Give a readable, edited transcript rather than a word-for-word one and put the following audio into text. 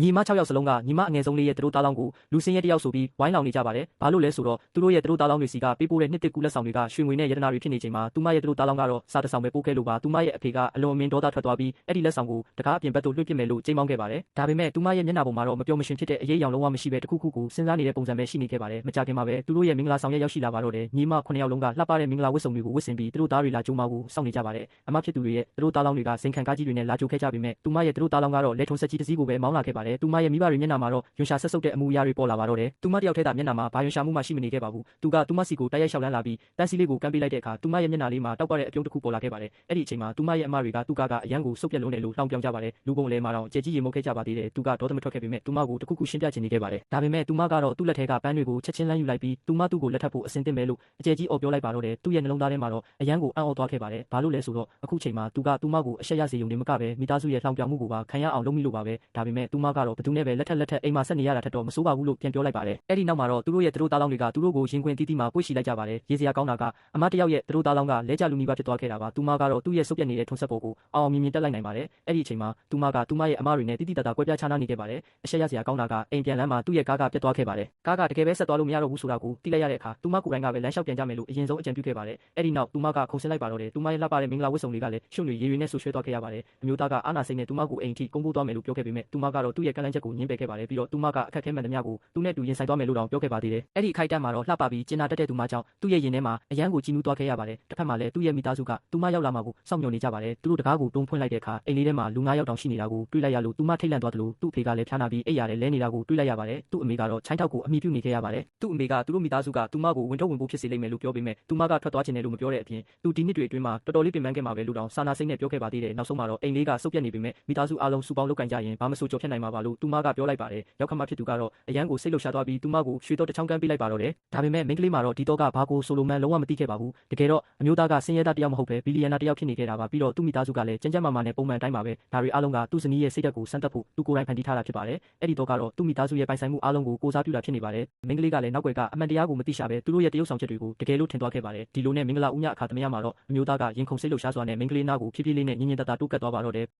ညီမ6ယောက်စလုံးကညီမအငယ်ဆုံးလေးရဲ့သူတို့သားလောင်းကိုလူစင်းရဲတယောက်ဆိုပြီးဝိုင်းလောင်နေကြပါတယ်။ဘာလို့လဲဆိုတော့သူတို့ရဲ့သူတို့သားလောင်းတွေစီကပေးပို့တဲ့နှစ်တစ်ကူလက်ဆောင်တွေကရွှေငွေနဲ့ရတနာတွေဖြစ်နေချိန်မှာသူမရဲ့သူတို့သားလောင်းကတော့စားတဆောင်ပဲပို့ခဲ့လို့ပါသူမရဲ့အဖေကအလွန်အမင်းဒေါသထွက်သွားပြီးအဲ့ဒီလက်ဆောင်ကိုတကားအပြင်ဘက်သို့လွှင့်ပစ်မယ်လို့ကြိမ်းမောင်းခဲ့ပါတယ်။ဒါပေမဲ့သူမရဲ့မျက်နှာပေါ်မှာတော့မပျော်မရွှင်ဖြစ်တဲ့အရေးအယောင်လုံးဝမရှိပဲတခုခုကိုစဉ်းစားနေတဲ့ပုံစံပဲရှိနေခဲ့ပါတယ်။မကြခင်မှာပဲသူတို့ရဲ့မင်္ဂလာဆောင်ရက်ရောက်ရှိလာပါတော့တယ်။ညီမ9ယောက်လုံးကလှပတဲ့မင်္ဂလာဝတ်စုံတွေကိုဝတ်ဆင်ပြီးသူတို့သားတွေလာကြိုးမကိုစောင့်နေကြပါတယ်။အမဖြစ်သူတွေရဲ့သူတို့သားလောင်းတွေကစိန်ခံကားကြီးတွေနဲ့လာကြိုခဲ့ကြပေမဲ့သူမရဲ့သူတို့သားလောင်းကတော့လက်ထုံဆက်ကြီးတစ်စီးကိုပဲမောင်းလာခဲ့ပါတယ်။သူမရဲ့မိဘတွေမျက်နှာမှာတော့ယွန်ရှာဆက်ဆုပ်တဲ့အမူအရာတွေပေါ်လာပါတော့တယ်။သူမတယောက်ထဲသာမျက်နှာမှာဘာယွန်ရှာမှုမှရှိမနေခဲ့ပါဘူး။သူကသူမစီကိုတိုက်ရိုက်လျှောက်လန်းလာပြီးတန်းစီလေးကိုကမ်းပေးလိုက်တဲ့အခါသူမရဲ့မျက်နှာလေးမှာတောက်ပတဲ့အပြုံးတစ်ခုပေါ်လာခဲ့ပါတယ်။အဲ့ဒီအချိန်မှာသူမရဲ့အမတွေကသူကအရန်ကိုစုပ်ပြက်လုံးတယ်လို့လှောင်ပြောင်ကြပါတယ်။လူပုံလဲမှာတော့ကြဲကြီးရေမုတ်ခဲ့ကြပါသေးတယ်။သူကဒေါသမထွက်ခဲ့ပေမဲ့သူမကိုတခုခုရှင်းပြချင်နေခဲ့ပါတယ်။ဒါပေမဲ့သူမကတော့သူ့လက်ထဲကပန်းတွေကိုချက်ချင်းလမ်းယူလိုက်ပြီးသူမသူ့ကိုလက်ထပ်ဖို့အစင်တင်မယ်လို့အကျယ်ကြီးအော်ပြောလိုက်ပါတော့တယ်။သူ့ရဲ့နှလုံးသားထဲမှာတော့အရန်ကိုအံ့ဩသွားခဲ့ပါတယ်။ဘာလို့လဲဆိုတော့အခုချိန်မှာသူမကိုအရှက်ရစေုံနဲ့မကပဲမိသားစုရဲ့လှောင်ပြောင်မှုကိုပါခံရအောင်လုပ်မိလို့ပါပဲ။ဒါပေမဲ့သူမကတော့ဘသူနဲ့ပဲလက်ထက်အိမ်မှာဆက်နေရတာထက်တော့မစိုးပါဘူးလို့ပြန်ပြောလိုက်ပါတယ်။အဲ့ဒီနောက်မှာတော့သူတို့ရဲ့သူတို့သားလောင်းတွေကသူတို့ကိုရင်ခွင်တီးတီးမှာပွေ့ရှိလိုက်ကြပါတယ်။ရေးစရာကောင်းတာကအမတယောက်ရဲ့သူတို့သားလောင်းကလဲကျလူနီးပါးဖြစ်သွားခဲ့တာပါ။သူမကတော့သူ့ရဲ့စုပ်ပြက်နေတဲ့ထွန်းဆက်ပေါ်ကိုအောင်မြင်တက်လိုက်နိုင်ပါတယ်။အဲ့ဒီအချိန်မှာသူမကသူမရဲ့အမတွေနဲ့တိတိတတ်တာကွဲပြားခြားနားနေခဲ့ပါတယ်။အရှက်ရစရာကောင်းတာကအိမ်ပြန်လမ်းမှာသူ့ရဲ့ကားကပြတ်သွားခဲ့ပါတယ်။ကားကတကယ်ပဲဆက်သွားလို့မရတော့ဘူးဆိုတာကိုသိလိုက်ရတဲ့အခါသူမကိုယ်တိုင်ကပဲလမ်းလျှောက်ပြန်ကြမယ်လို့အရင်ဆုံးအကြံပြုခဲ့ပါတယ်။အဲ့ဒီနောက်သူမကခုန်ဆင်းလိုက်ပါတော့တယ်။သူမရဲ့လှပတဲ့မင်္ဂလာဝတ်စုံတွေကလည်းရွှွန့်တွေရေနဲ့ဆူရွှဲသွားခဲ့ရပါတယ်။အမျိုးသားကအာနာစိတ်နဲ့သူမကိုအိမ်ထိကုန်းပို့သွားမယ်လို့ပြောခဲ့ပေမဲ့သူမကတော့သူ့ရဲ့ကန့်လန့်ချက်ကိုညှင်းပယ်ခဲ့ပါတယ်။ပြီးတော့သူမကအခက်ခဲမှန်သမျှကိုသူနဲ့တူရင်ဆိုင်သွားမယ်လို့တောင်ပြောခဲ့ပါသေးတယ်။အဲ့ဒီအခိုက်အတန့်မှာတော့လှပပြီးကျင်နာတက်တဲ့သူမကြောင့်သူ့ရဲ့ရင်ထဲမှာအရန်ကိုကြည်နူးသွားခဲ့ရပါတယ်။တစ်ဖက်မှာလည်းသူ့ရဲ့မိသားစုကသူမရောက်လာမှကိုစောင့်မျှော်နေကြပါတယ်။သူတို့တကားကိုတုံးဖွင့်လိုက်တဲ့အခါအိမ်လေးထဲမှာလူ9ယောက်တောင်ရှိနေတာကိုတွေ့လိုက်ရလို့သူမထိတ်လန့်သွားတယ်လို့သူ့အဖေကလည်းဖျားနာပြီးအိပ်ရတယ်လဲနေတာကိုတွေ့လိုက်ရပါတယ်။သူ့အမေကတော့ချိုင်းထောက်ကိုအမိပြုနေခဲ့ရပါတယ်။သူ့အမေကသူတို့မိသားစုကသူမကိုဝင်ထုတ်ဝင်ပို့ဖြစ်စေလိမ့်မယ်လို့ပြောပေမဲ့သူမကထွက်သွားခြင်းနဲ့လို့မပြောတဲ့အပြင်သူဒီနှစ်တွေအတွင်းမှာတော်တော်လေးပင်ပန်းခဲ့မှာပဲလို့တောင်စာနာစိတ်နဲ့ပြောခဲ့ပါသေးတယ်။နောက်ဆုံးမှာတော့အိမ်လေးကစုပ်ပြက်နေပေမဲ့မိသားစုအားလုံးစုပေါင်းလုပ်ကင်ကြရင်ဘာမဆိုကြော်ဖြတ်နိုင်မှာပါလို့သူမကပြောလိုက်ပါတယ်။ရောက်ခမဖြစ်သူကတော့အရန်ကိုစိတ်လှုပ်ရှားသွားပြီးသူမကိုရွှေတော့တစ်ချောင်းကမ်းပေးလိုက်ပါတော့တယ်။ဒါပေမဲ့မိန်းကလေးမှာတော့ဒီတော့ကဘာကိုဆိုလိုမှန်းလုံးဝမသိခဲ့ပါဘူး။တကယ်တော့အမျိုးသားကဆင်းရဲသားတယောက်မဟုတ်ပဲဘီလီယံနာတယောက်ဖြစ်နေခဲ့တာပါ။ပြီးတော့သူ့မိသားစုကလည်းကြမ်းကြမ်းမာမာနဲ့ပုံမှန်အတိုင်းပါပဲ။ဒါတွေအားလုံးကသူ့ဇနီးရဲ့စိတ်ဓာတ်ကိုစမ်းသပ်ဖို့သူကိုယ်တိုင်ဖန်တီးထားတာဖြစ်ပါတယ်။အဲ့ဒီတော့ကတော့သူ့မိသားစုရဲ့ပိုင်ဆိုင်မှုအားလုံးကိုကိုစားပြုတာဖြစ်နေပါတယ်။မိန်းကလေးကလည်းနောက်ွယ်ကအမှန်တရားကိုမသိရှာပဲသူတို့ရဲ့တရုပ်ဆောင်ချက်တွေကိုတကယ်လို့ထင်သွားခဲ့ပါတယ်။ဒီလိုနဲ့မင်္ဂလာဦးညအခါသမယမှာတော့အမျိုးသားကရင်ခုန်စိတ်လှုပ်ရှားစွာနဲ့မိန်းကလေးနားကိုဖြည်းဖြည်းလေးနဲ့ညင်ညင်တတတိုးကပ်သွားပါတော့တယ်။